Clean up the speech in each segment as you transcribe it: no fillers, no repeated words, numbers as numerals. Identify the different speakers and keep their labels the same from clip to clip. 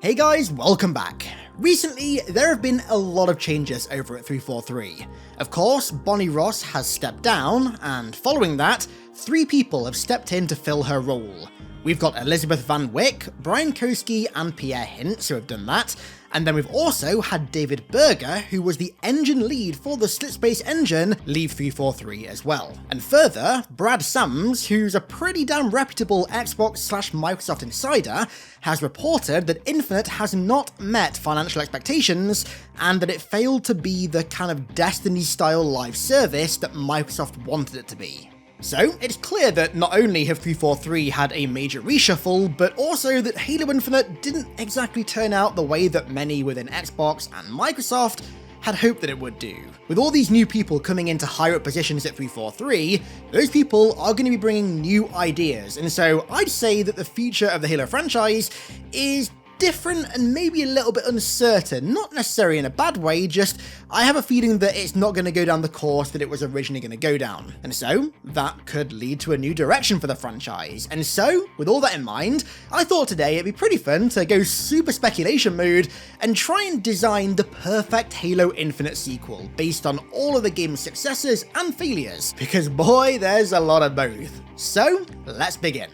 Speaker 1: Hey guys, welcome back. Recently, there have been a lot of changes over at 343. Of course, Bonnie Ross has stepped down, and following that, 3 people have stepped in to fill her role. We've got Elizabeth Van Wyck, Brian Koski, and Pierre Hintz who have done that, and then we've also had David Berger, who was the engine lead for the Slit Space engine, leave 343 as well. And further, Brad Sams, who's a pretty damn reputable Xbox/Microsoft insider, has reported that Infinite has not met financial expectations, and that it failed to be the kind of Destiny-style live service that Microsoft wanted it to be. So, it's clear that not only have 343 had a major reshuffle, but also that Halo Infinite didn't exactly turn out the way that many within Xbox and Microsoft had hoped that it would do. With all these new people coming into higher up positions at 343, those people are going to be bringing new ideas, and so I'd say that the future of the Halo franchise is different and maybe a little bit uncertain, not necessarily in a bad way, just I have a feeling that it's not going to go down the course that it was originally going to go down, and so that could lead to a new direction for the franchise. And so, with all that in mind, I thought today it'd be pretty fun to go super speculation mode and try and design the perfect Halo Infinite sequel based on all of the game's successes and failures, because boy, there's a lot of both. So, let's begin.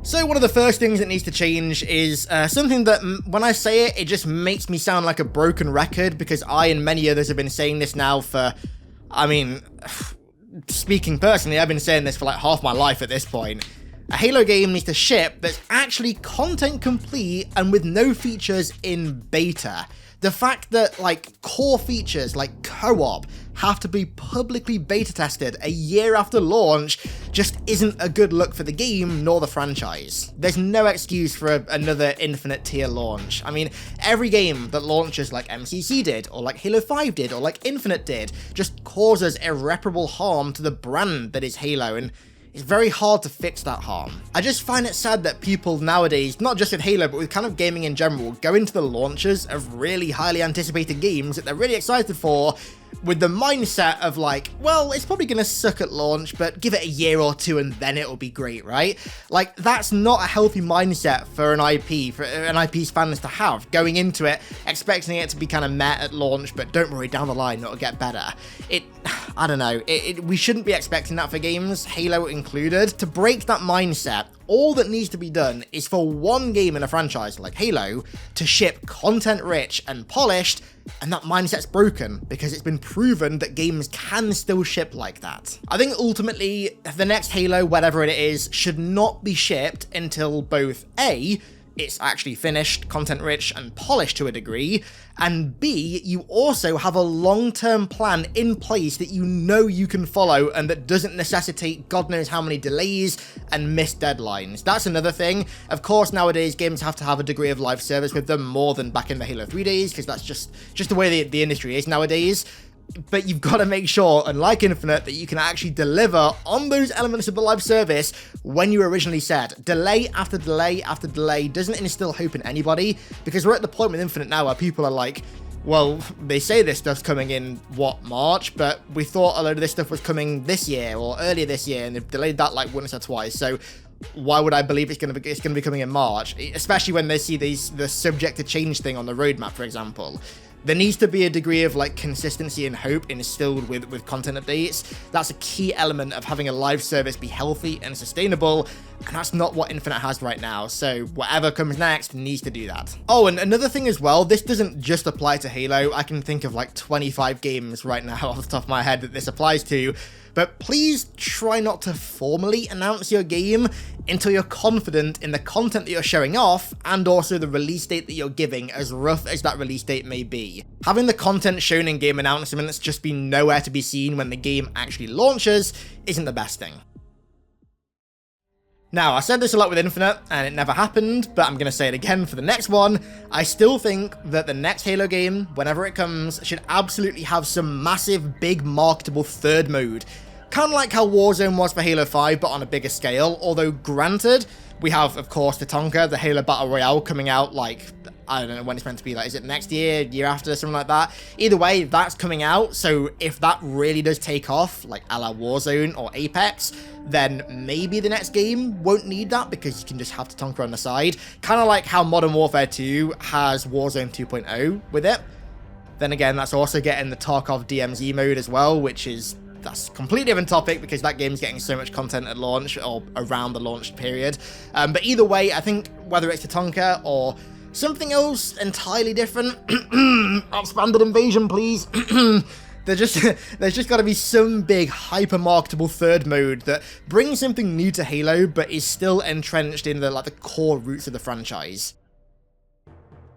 Speaker 1: So one of the first things that needs to change is something that, when I say it, it just makes me sound like a broken record, because I and many others have been saying this now for, speaking personally, I've been saying this for like half my life at this point. A Halo game needs to ship that's actually content complete and with no features in beta. The fact that, like, core features like co-op have to be publicly beta tested a year after launch just isn't a good look for the game nor the franchise. There's no excuse for another Infinite tier launch. I mean, every game that launches like MCC did, or like Halo 5 did, or like Infinite did, just causes irreparable harm to the brand that is Halo, and it's very hard to fix that harm. I just find it sad that people nowadays, not just with Halo, but with kind of gaming in general, go into the launches of really highly anticipated games that they're really excited for with the mindset of like, well, it's probably going to suck at launch, but give it a year or two and then it'll be great, right? Like, that's not a healthy mindset for an IP, for an IP's fans to have, going into it, expecting it to be kind of meh at launch, but don't worry, down the line it'll get better. I don't know, we shouldn't be expecting that for games, Halo included. To break that mindset, all that needs to be done is for one game in a franchise like Halo to ship content rich and polished, and that mindset's broken because it's been proven that games can still ship like that. I think ultimately the next Halo, whatever it is, should not be shipped until both A, it's actually finished, content rich, and polished to a degree, and B, you also have a long-term plan in place that you know you can follow and that doesn't necessitate God knows how many delays and missed deadlines. That's another thing. Of course, nowadays games have to have a degree of live service with them more than back in the Halo 3 days, because that's just the way the industry is nowadays. But you've got to make sure, unlike Infinite, that you can actually deliver on those elements of the live service when you originally said. Delay after delay after delay doesn't instill hope in anybody, because we're at the point with Infinite now where people are like, well, they say this stuff's coming in, March, but we thought a load of this stuff was coming this year or earlier this year, and they've delayed that like once or twice, so why would I believe it's going to be coming in March? Especially when they see the subject to change thing on the roadmap, for example. There needs to be a degree of like consistency and hope instilled with content updates. That's a key element of having a live service be healthy and sustainable, and that's not what Infinite has right now, so whatever comes next needs to do that. Oh, and another thing as well, this doesn't just apply to Halo. I can think of like 25 games right now off the top of my head that this applies to, but please try not to formally announce your game until you're confident in the content that you're showing off and also the release date that you're giving, as rough as that release date may be. Having the content shown in game announcements just be nowhere to be seen when the game actually launches isn't the best thing. Now, I said this a lot with Infinite, and it never happened, but I'm going to say it again for the next one. I still think that the next Halo game, whenever it comes, should absolutely have some massive, big, marketable third mode. Kind of like how Warzone was for Halo 5, but on a bigger scale, although granted, we have, of course, Tatanka, the Halo Battle Royale, coming out like I don't know when it's meant to be, like, is it next year, year after, something like that? Either way, that's coming out, so if that really does take off, like a la Warzone or Apex, then maybe the next game won't need that because you can just have Tatanka on the side. Kind of like how Modern Warfare 2 has Warzone 2.0 with it. Then again, that's also getting the Tarkov DMZ mode as well, that's a completely different topic because that game's getting so much content at launch or around the launch period. But either way, I think whether it's Tatanka or something else entirely different, expanded invasion, please. There's just got to be some big hyper-marketable third mode that brings something new to Halo, but is still entrenched in the core roots of the franchise.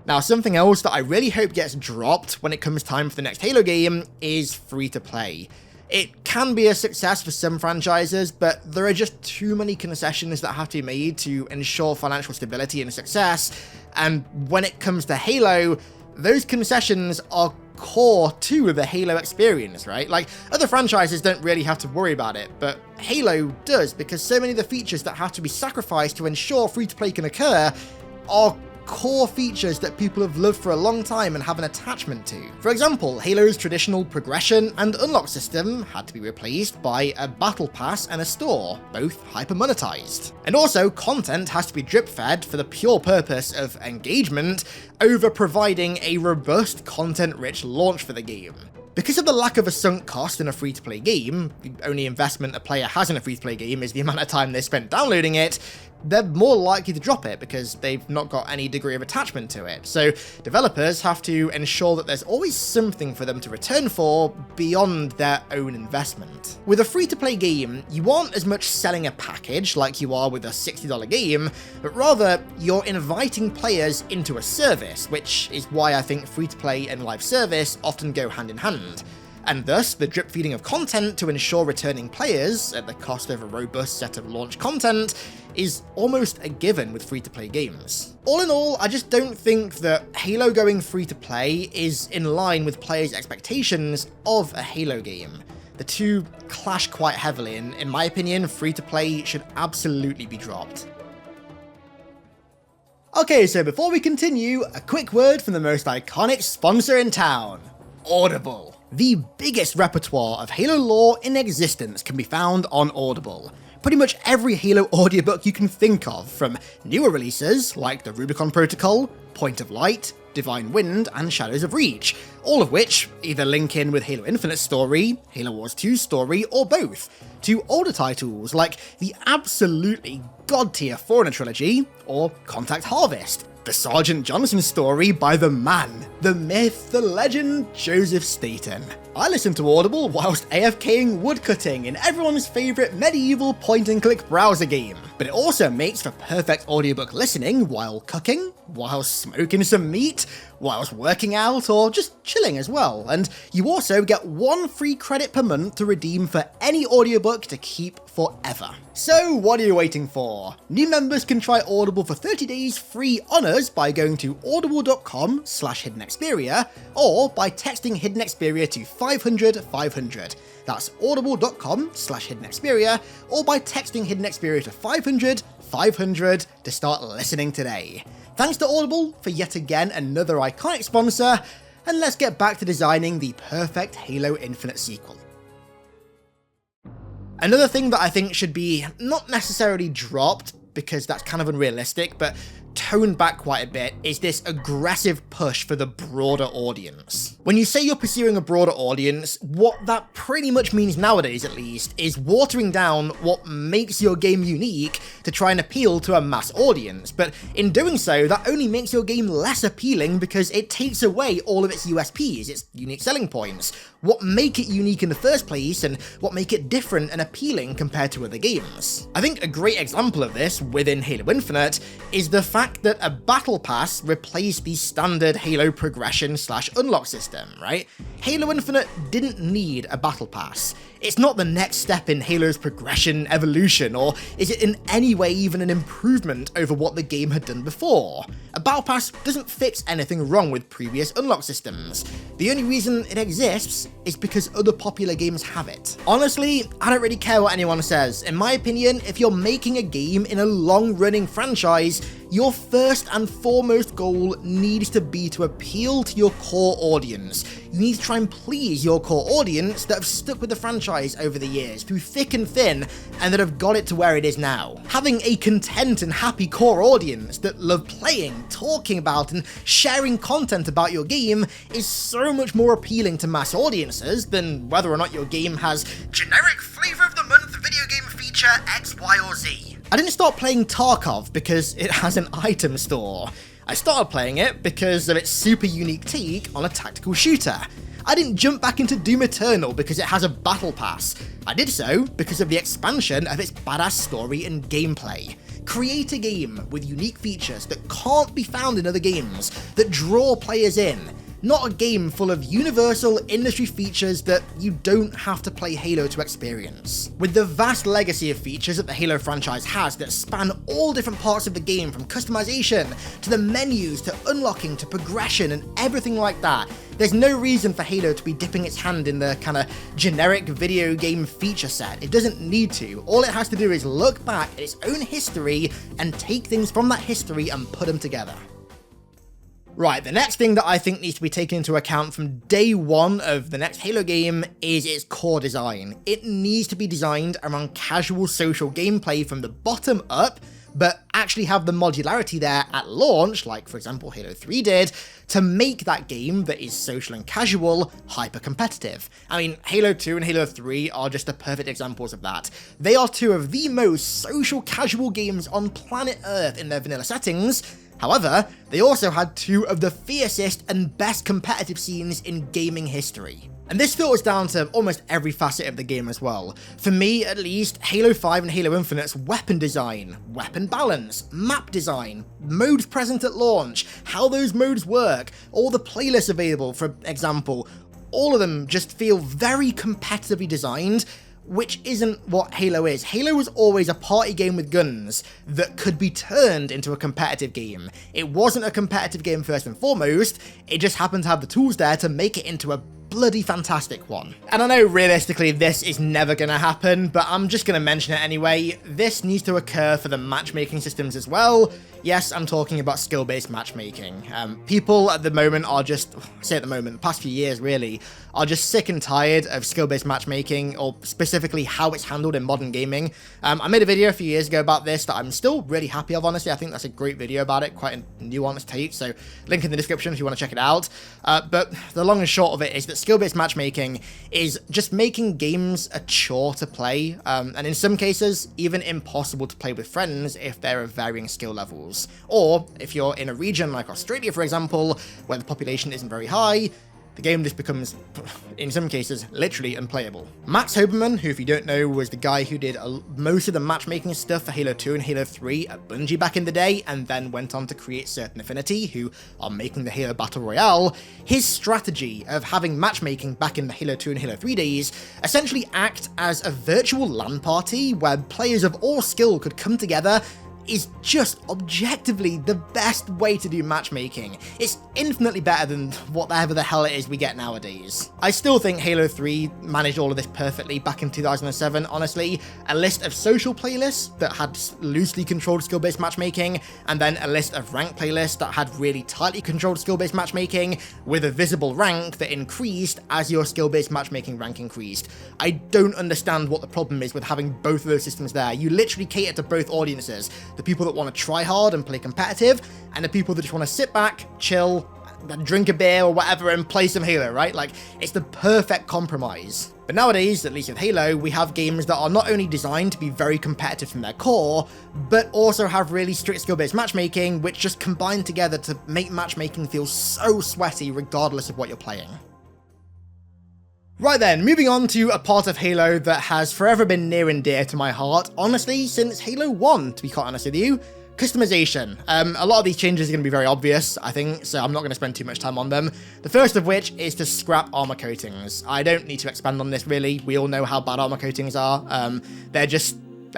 Speaker 1: Now, something else that I really hope gets dropped when it comes time for the next Halo game is free-to-play. It can be a success for some franchises, but there are just too many concessions that have to be made to ensure financial stability and success, and when it comes to Halo, those concessions are core to the Halo experience, right? Like, other franchises don't really have to worry about it, but Halo does, because so many of the features that have to be sacrificed to ensure free-to-play can occur are core features that people have loved for a long time and have an attachment to. For example, Halo's traditional progression and unlock system had to be replaced by a battle pass and a store, both hyper-monetized. And also, content has to be drip-fed for the pure purpose of engagement over providing a robust, content-rich launch for the game. Because of the lack of a sunk cost in a free-to-play game, the only investment a player has in a free-to-play game is the amount of time they spent downloading it, they're more likely to drop it because they've not got any degree of attachment to it. So developers have to ensure that there's always something for them to return for beyond their own investment. With a free-to-play game, you aren't as much selling a package like you are with a $60 game, but rather you're inviting players into a service, which is why I think free-to-play and live service often go hand in hand. And thus, the drip feeding of content to ensure returning players, at the cost of a robust set of launch content, is almost a given with free-to-play games. All in all, I just don't think that Halo going free-to-play is in line with players' expectations of a Halo game. The two clash quite heavily, and in my opinion, free-to-play should absolutely be dropped. Okay, so before we continue, a quick word from the most iconic sponsor in town, Audible. The biggest repertoire of Halo lore in existence can be found on Audible. Pretty much every Halo audiobook you can think of, from newer releases like the Rubicon Protocol, Point of Light, Divine Wind, and Shadows of Reach, all of which either link in with Halo Infinite's story, Halo Wars 2's story, or both, to older titles like the absolutely god-tier Forerunner trilogy, or Contact Harvest, the Sergeant Johnson story by the man, the myth, the legend, Joseph Staten. I listen to Audible whilst AFKing woodcutting in everyone's favourite medieval point-and-click browser game, but it also makes for perfect audiobook listening while cooking, while smoking some meat, whilst working out, or just chilling as well, and you also get 1 free credit per month to redeem for any audiobook to keep forever. So what are you waiting for? New members can try Audible for 30 days free on us by going to audible.com/HiddenXperia or by texting HiddenXperia to 500 500. That's audible.com/HiddenXperia or by texting HiddenXperia to 500 500 to start listening today. Thanks to Audible for yet again another iconic sponsor, and let's get back to designing the perfect Halo Infinite sequel. Another thing that I think should be not necessarily dropped, because that's kind of unrealistic, but toned back quite a bit, is this aggressive push for the broader audience. When you say you're pursuing a broader audience, what that pretty much means nowadays, at least, is watering down what makes your game unique to try and appeal to a mass audience, but in doing so, that only makes your game less appealing because it takes away all of its USPs, its unique selling points, what make it unique in the first place, and what make it different and appealing compared to other games. I think a great example of this within Halo Infinite is the fact that a battle pass replaced the standard Halo progression/unlock system, right? Halo Infinite didn't need a battle pass. It's not the next step in Halo's progression evolution, or is it in any way even an improvement over what the game had done before. A battle pass doesn't fix anything wrong with previous unlock systems. The only reason it exists is because other popular games have it. Honestly, I don't really care what anyone says. In my opinion, if you're making a game in a long-running franchise, your first and foremost goal needs to be to appeal to your core audience. You need to try and please your core audience that have stuck with the franchise over the years, through thick and thin, and that have got it to where it is now. Having a content and happy core audience that love playing, talking about, and sharing content about your game is so much more appealing to mass audiences than whether or not your game has generic flavor of the month video game feature X, Y, or Z. I didn't start playing Tarkov because it has an item store. I started playing it because of its super unique take on a tactical shooter. I didn't jump back into Doom Eternal because it has a battle pass. I did so because of the expansion of its badass story and gameplay. Create a game with unique features that can't be found in other games, that draw players in. Not a game full of universal industry features that you don't have to play Halo to experience. With the vast legacy of features that the Halo franchise has that span all different parts of the game, from customization to the menus to unlocking to progression and everything like that, there's no reason for Halo to be dipping its hand in the kind of generic video game feature set. It doesn't need to. All it has to do is look back at its own history and take things from that history and put them together. Right, the next thing that I think needs to be taken into account from day one of the next Halo game is its core design. It needs to be designed around casual social gameplay from the bottom up, but actually have the modularity there at launch, like for example Halo 3 did, to make that game that is social and casual hyper-competitive. I mean, Halo 2 and Halo 3 are just the perfect examples of that. They are two of the most social casual games on planet Earth in their vanilla settings. However, they also had two of the fiercest and best competitive scenes in gaming history. And this filters down to almost every facet of the game as well. For me, at least, Halo 5 and Halo Infinite's weapon design, weapon balance, map design, modes present at launch, how those modes work, all the playlists available, for example, all of them just feel very competitively designed, which isn't what Halo is. Halo was always a party game with guns that could be turned into a competitive game. It wasn't a competitive game first and foremost, it just happened to have the tools there to make it into a bloody fantastic one. And I know realistically this is never gonna happen, but I'm just gonna mention it anyway. This needs to occur for the matchmaking systems as well. Yes, I'm talking about skill-based matchmaking. People at the moment are just, the past few years really, are just sick and tired of skill-based matchmaking, or specifically how it's handled in modern gaming. I made a video a few years ago about this that I'm still really happy of, honestly. I think that's a great video about it, quite a nuanced take, so link in the description if you want to check it out. But the long and short of it is that skill-based matchmaking is just making games a chore to play, and in some cases, even impossible to play with friends if they're of varying skill levels. Or, if you're in a region like Australia, for example, where the population isn't very high, the game just becomes, in some cases, literally unplayable. Max Hoberman, who if you don't know was the guy who did most of the matchmaking stuff for Halo 2 and Halo 3 at Bungie back in the day, and then went on to create Certain Affinity, who are making the Halo Battle Royale, his strategy of having matchmaking back in the Halo 2 and Halo 3 days essentially act as a virtual LAN party where players of all skill could come together is just objectively the best way to do matchmaking. It's infinitely better than whatever the hell it is we get nowadays. I still think Halo 3 managed all of this perfectly back in 2007, honestly. A list of social playlists that had loosely controlled skill-based matchmaking, and then a list of rank playlists that had really tightly controlled skill-based matchmaking, with a visible rank that increased as your skill-based matchmaking rank increased. I don't understand what the problem is with having both of those systems there. You literally cater to both audiences. The people that want to try hard and play competitive, and the people that just want to sit back, chill, drink a beer or whatever and play some Halo, right? Like, it's the perfect compromise. But nowadays, at least with Halo, we have games that are not only designed to be very competitive from their core, but also have really strict skill-based matchmaking, which just combine together to make matchmaking feel so sweaty regardless of what you're playing. Right then, moving on to a part of Halo that has forever been near and dear to my heart, honestly, since Halo 1, to be quite honest with you. Customization. A lot of these changes are going to be very obvious, I think, so I'm not going to spend too much time on them. The first of which is to scrap armor coatings. I don't need to expand on this, really. We all know how bad armor coatings are. They're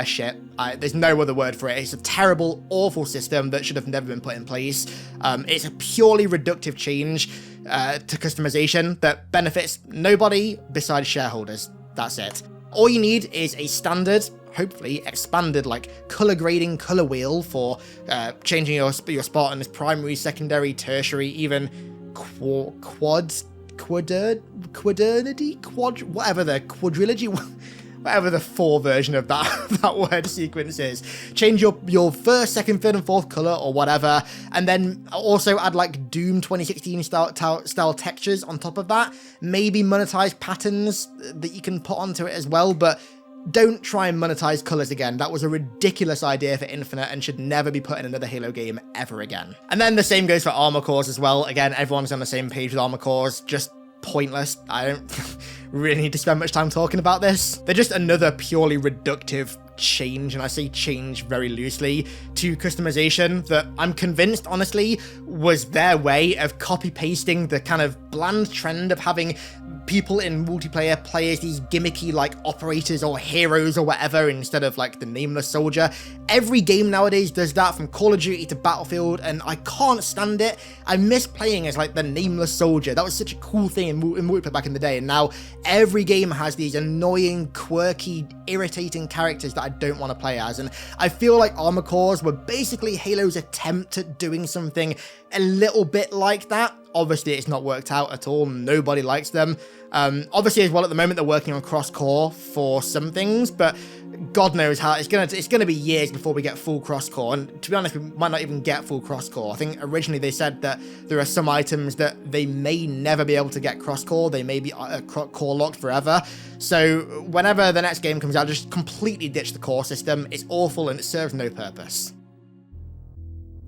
Speaker 1: shit. There's no other word for it. It's a terrible, awful system that should have never been put in place. It's a purely reductive change to customization that benefits nobody besides shareholders. That's it. All you need is a standard hopefully expanded like color grading color wheel for changing your Spartans primary, secondary, tertiary, even whatever the 4 version of that word sequence is. Change your first, second, third, and fourth color or whatever, and then also add like Doom 2016 style textures on top of that. Maybe monetize patterns that you can put onto it as well, but don't try and monetize colors again. That was a ridiculous idea for Infinite and should never be put in another Halo game ever again. And then the same goes for armor cores as well. Again, everyone's on the same page with armor cores. Just pointless. I don't really need to spend much time talking about this. They're just another purely reductive change, and I say change very loosely, to customization that I'm convinced, honestly, was their way of copy-pasting the kind of bland trend of having people in multiplayer play as these gimmicky like operators or heroes or whatever instead of like the nameless soldier. Every game nowadays does that, from Call of Duty to Battlefield, and I can't stand it. I miss playing as like the nameless soldier. That was such a cool thing in multiplayer back in the day, and now every game has these annoying, quirky, irritating characters that I don't want to play as, and I feel like armor cores were basically Halo's attempt at doing something a little bit like that. Obviously, it's not worked out at all. Nobody likes them. Obviously, as well, at the moment, they're working on cross-core for some things, but God knows how. It's gonna be years before we get full cross-core, and to be honest, we might not even get full cross-core. I think originally they said that there are some items that they may never be able to get cross-core. They may be core locked forever. So whenever the next game comes out, just completely ditch the core system. It's awful and it serves no purpose.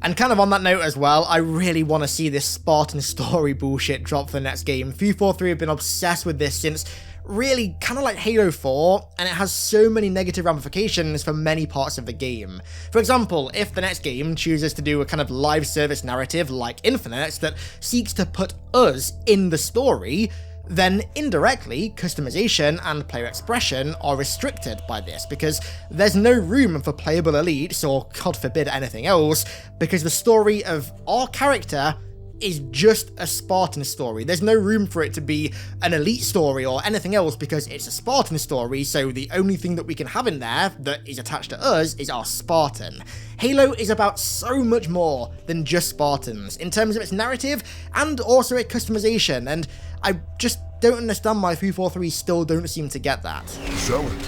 Speaker 1: And kind of on that note as well, I really want to see this Spartan Story bullshit drop for the next game. 343 have been obsessed with this since really kind of like Halo 4, and it has so many negative ramifications for many parts of the game. For example, if the next game chooses to do a kind of live service narrative like Infinite that seeks to put us in the story, then indirectly, customization and player expression are restricted by this, because there's no room for playable elites, or God forbid anything else, because the story of our character is just a Spartan story. There's no room for it to be an elite story or anything else, because it's a Spartan story, so the only thing that we can have in there that is attached to us is our Spartan. Halo is about so much more than just Spartans, in terms of its narrative and also its customization, and I just don't understand why 343 still don't seem to get that.
Speaker 2: Sell it.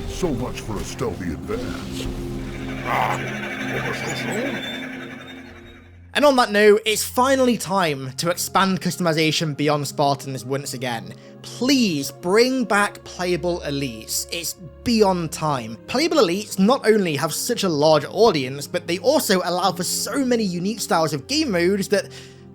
Speaker 2: So much for a stealthy advance.
Speaker 1: And on that note, it's finally time to expand customization beyond Spartans once again. Please bring back playable elites. It's beyond time. Playable elites not only have such a large audience, but they also allow for so many unique styles of game modes that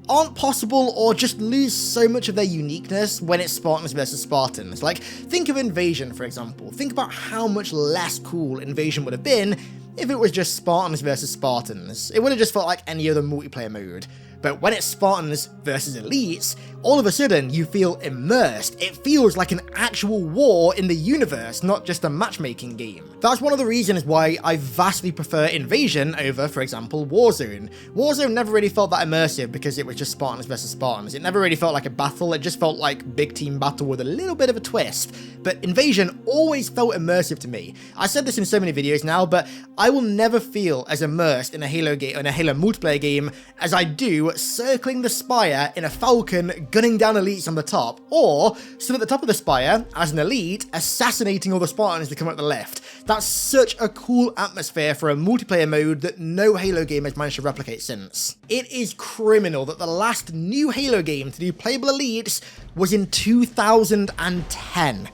Speaker 1: aren't possible or just lose so much of their uniqueness when it's Spartans versus Spartans. Like, think of Invasion, for example. Think about how much less cool Invasion would have been if it was just Spartans versus Spartans. It would have just felt like any other multiplayer mode. But when it's Spartans versus elites, all of a sudden you feel immersed. It feels like an actual war in the universe, not just a matchmaking game. That's one of the reasons why I vastly prefer Invasion over, for example, Warzone. Warzone never really felt that immersive because it was just Spartans versus Spartans. It never really felt like a battle, it just felt like big team battle with a little bit of a twist. But Invasion always felt immersive to me. I said this in so many videos now, but I will never feel as immersed in a Halo game, in a Halo multiplayer game, as I do circling the spire in a Falcon, gunning down elites on the top, or stood at the top of the spire as an elite, assassinating all the Spartans that come up the left. That's such a cool atmosphere for a multiplayer mode that no Halo game has managed to replicate since. It is criminal that the last new Halo game to do playable elites was in 2010.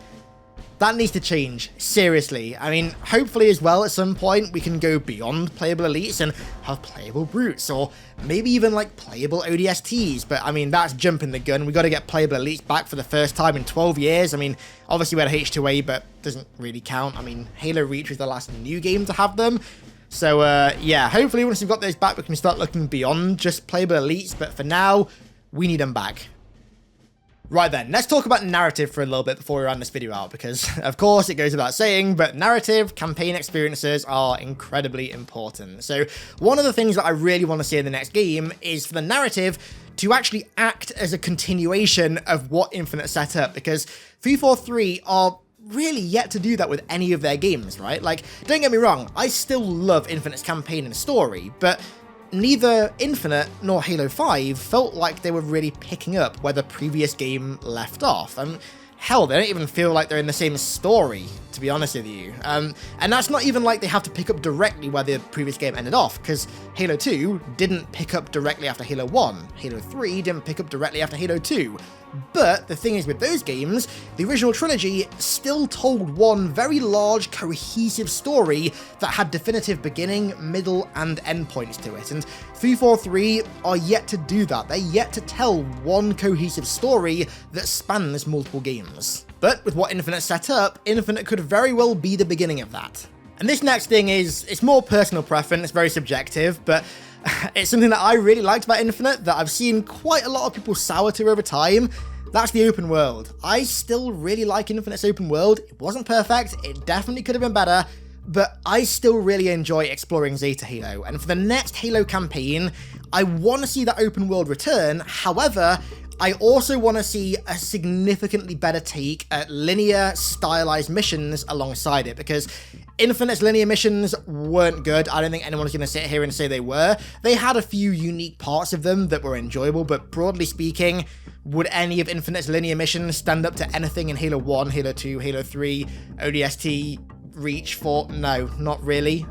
Speaker 1: That needs to change, seriously. I mean, hopefully as well at some point we can go beyond playable elites and have playable brutes, or maybe even like playable ODSTs, but I mean, that's jumping the gun. We got to get playable elites back for the first time in 12 years. I mean, obviously we had H2A, but doesn't really count. I mean, Halo Reach was the last new game to have them. So yeah, hopefully once we've got those back, we can start looking beyond just playable elites, but for now, we need them back. Right then, let's talk about narrative for a little bit before we round this video out, because of course it goes without saying, but narrative, campaign experiences are incredibly important. So one of the things that I really want to see in the next game is for the narrative to actually act as a continuation of what Infinite set up, because 343 are really yet to do that with any of their games, right? Like, don't get me wrong, I still love Infinite's campaign and story, but neither Infinite nor Halo 5 felt like they were really picking up where the previous game left off. And hell, they don't even feel like they're in the same story, to be honest with you. And that's not even like they have to pick up directly where the previous game ended off, because Halo 2 didn't pick up directly after Halo 1. Halo 3 didn't pick up directly after Halo 2. But the thing is, with those games, the original trilogy still told one very large, cohesive story that had definitive beginning, middle, and end points to it. And 343 are yet to do that. They're yet to tell one cohesive story that spans multiple games. But with what Infinite set up, Infinite could very well be the beginning of that. And this next thing it's more personal preference, it's very subjective, but it's something that I really liked about Infinite that I've seen quite a lot of people sour to over time. That's the open world. I still really like Infinite's open world. It wasn't perfect, it definitely could have been better, but I still really enjoy exploring Zeta Halo. And for the next Halo campaign, I want to see that open world return. However, I also want to see a significantly better take at linear, stylized missions alongside it, because Infinite's linear missions weren't good. I don't think anyone's going to sit here and say they were. They had a few unique parts of them that were enjoyable, but broadly speaking, would any of Infinite's linear missions stand up to anything in Halo 1, Halo 2, Halo 3, ODST, Reach, 4? No, not really.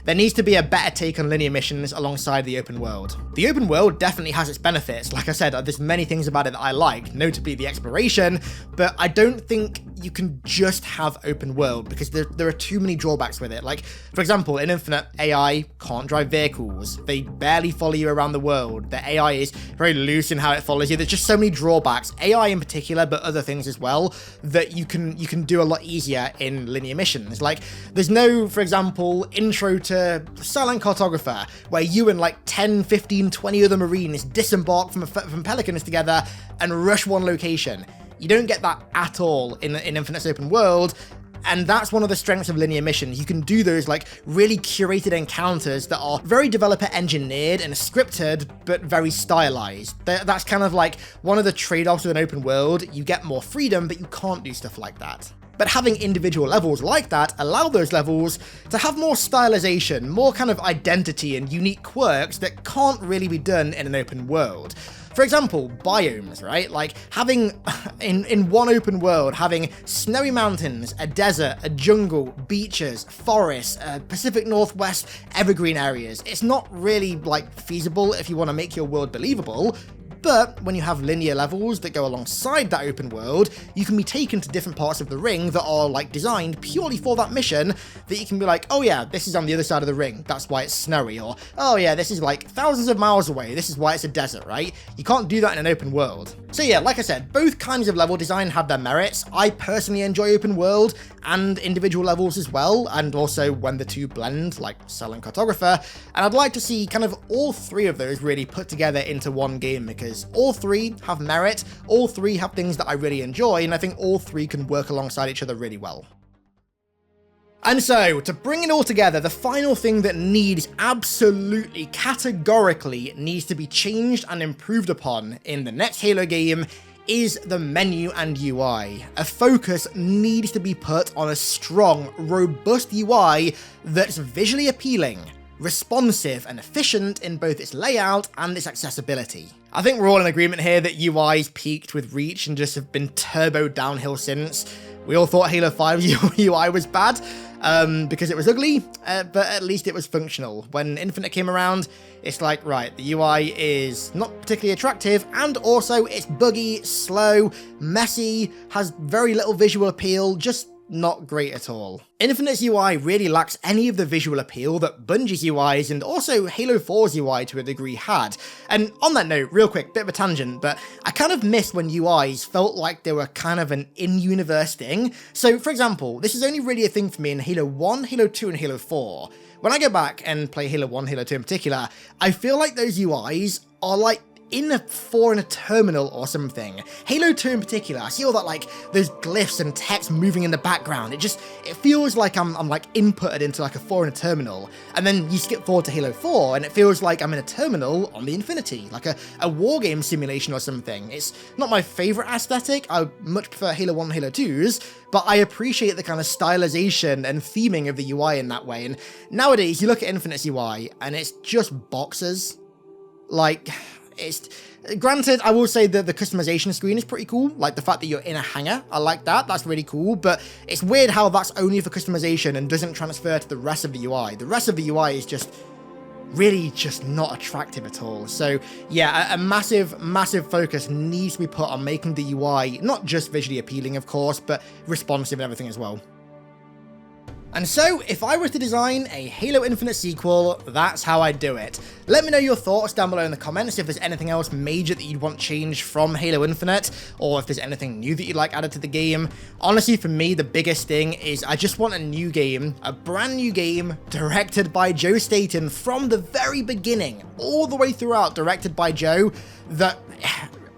Speaker 1: There needs to be a better take on linear missions alongside the open world. The open world definitely has its benefits. Like I said, there's many things about it that I like, notably the exploration, but I don't think you can just have open world because there are too many drawbacks with it. Like, for example, in Infinite, AI can't drive vehicles. They barely follow you around the world. The AI is very loose in how it follows you. There's just so many drawbacks, AI in particular, but other things as well, that you can do a lot easier in linear missions. Like, there's no, for example, intro to Silent Cartographer, where you and like 10, 15, 20 other Marines disembark from Pelicans together and rush one location. You don't get that at all in Infinite's open world, and that's one of the strengths of linear missions. You can do those like really curated encounters that are very developer engineered and scripted, but very stylized. That's kind of like one of the trade-offs with an open world. You get more freedom, but you can't do stuff like that. But having individual levels like that allow those levels to have more stylization, more kind of identity and unique quirks that can't really be done in an open world. For example, biomes, right? Like having, in one open world, having snowy mountains, a desert, a jungle, beaches, forests, Pacific Northwest evergreen areas. It's not really like feasible if you want to make your world believable. But when you have linear levels that go alongside that open world, you can be taken to different parts of the ring that are like designed purely for that mission, that you can be like, oh yeah, this is on the other side of the ring, that's why it's snowy, or oh yeah, this is like thousands of miles away, this is why it's a desert, right? You can't do that in an open world. So yeah, like I said, both kinds of level design have their merits. I personally enjoy open world and individual levels as well, and also when the two blend, like Silent Cartographer, and I'd like to see kind of all three of those really put together into one game, because all three have merit, all three have things that I really enjoy, and I think all three can work alongside each other really well. And so, to bring it all together, the final thing that absolutely, categorically needs to be changed and improved upon in the next Halo game is the menu and UI. A focus needs to be put on a strong, robust UI that's visually appealing, responsive and efficient in both its layout and its accessibility. I think we're all in agreement here that UI's peaked with Reach and just have been turbo downhill since. We all thought Halo 5's UI was bad because it was ugly, but at least it was functional. When Infinite came around, it's like, right, the UI is not particularly attractive, and also it's buggy, slow, messy, has very little visual appeal, just not great at all. Infinite's UI really lacks any of the visual appeal that Bungie's UIs and also Halo 4's UI to a degree had. And on that note, real quick, bit of a tangent, but I kind of miss when UIs felt like they were kind of an in-universe thing. So for example, this is only really a thing for me in Halo 1, Halo 2 and Halo 4. When I go back and play Halo 1, Halo 2 in particular, I feel like those UIs are like in a terminal or something. Halo 2 in particular, I see all that, like, those glyphs and text moving in the background. It feels like I'm like inputted into like a 4 in a terminal. And then you skip forward to Halo 4 and it feels like I'm in a terminal on the Infinity, like a war game simulation or something. It's not my favorite aesthetic. I much prefer Halo 1 and Halo 2's, but I appreciate the kind of stylization and theming of the UI in that way. And nowadays you look at Infinite's UI and it's just boxes. Like, it's granted, I will say that the customization screen is pretty cool. Like the fact that you're in a hangar, I like that. That's really cool. But it's weird how that's only for customization and doesn't transfer to the rest of the UI. The rest of the UI is just really just not attractive at all. So yeah, a massive focus needs to be put on making the UI not just visually appealing, of course, but responsive and everything as well. And so, if I was to design a Halo Infinite sequel, that's how I'd do it. Let me know your thoughts down below in the comments if there's anything else major that you'd want changed from Halo Infinite, or if there's anything new that you'd like added to the game. Honestly, for me, the biggest thing is I just want a new game, a brand new game, directed by Joe Staten from the very beginning, all the way throughout, directed by Joe, that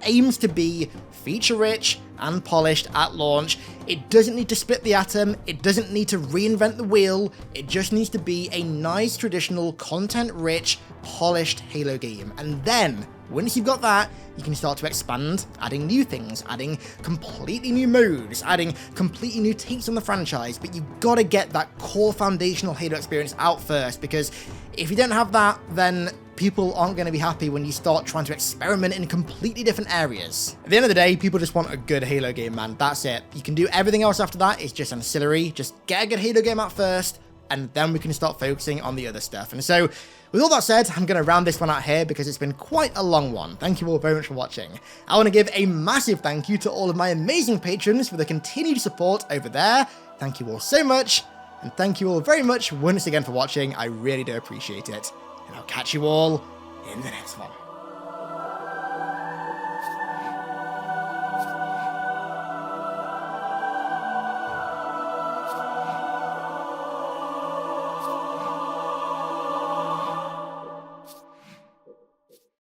Speaker 1: aims to be feature-rich and polished at launch. It doesn't need to split the atom, it doesn't need to reinvent the wheel, it just needs to be a nice, traditional, content-rich, polished Halo game. And then, once you've got that, you can start to expand, adding new things, adding completely new modes, adding completely new takes on the franchise, but you've got to get that core foundational Halo experience out first, because if you don't have that, then people aren't going to be happy when you start trying to experiment in completely different areas. At the end of the day, people just want a good Halo game, man. That's it. You can do everything else after that. It's just ancillary. Just get a good Halo game out first, and then we can start focusing on the other stuff. And so, with all that said, I'm going to round this one out here because it's been quite a long one. Thank you all very much for watching. I want to give a massive thank you to all of my amazing patrons for the continued support over there. Thank you all so much, and thank you all very much once again for watching. I really do appreciate it. And I'll catch you all in the next one.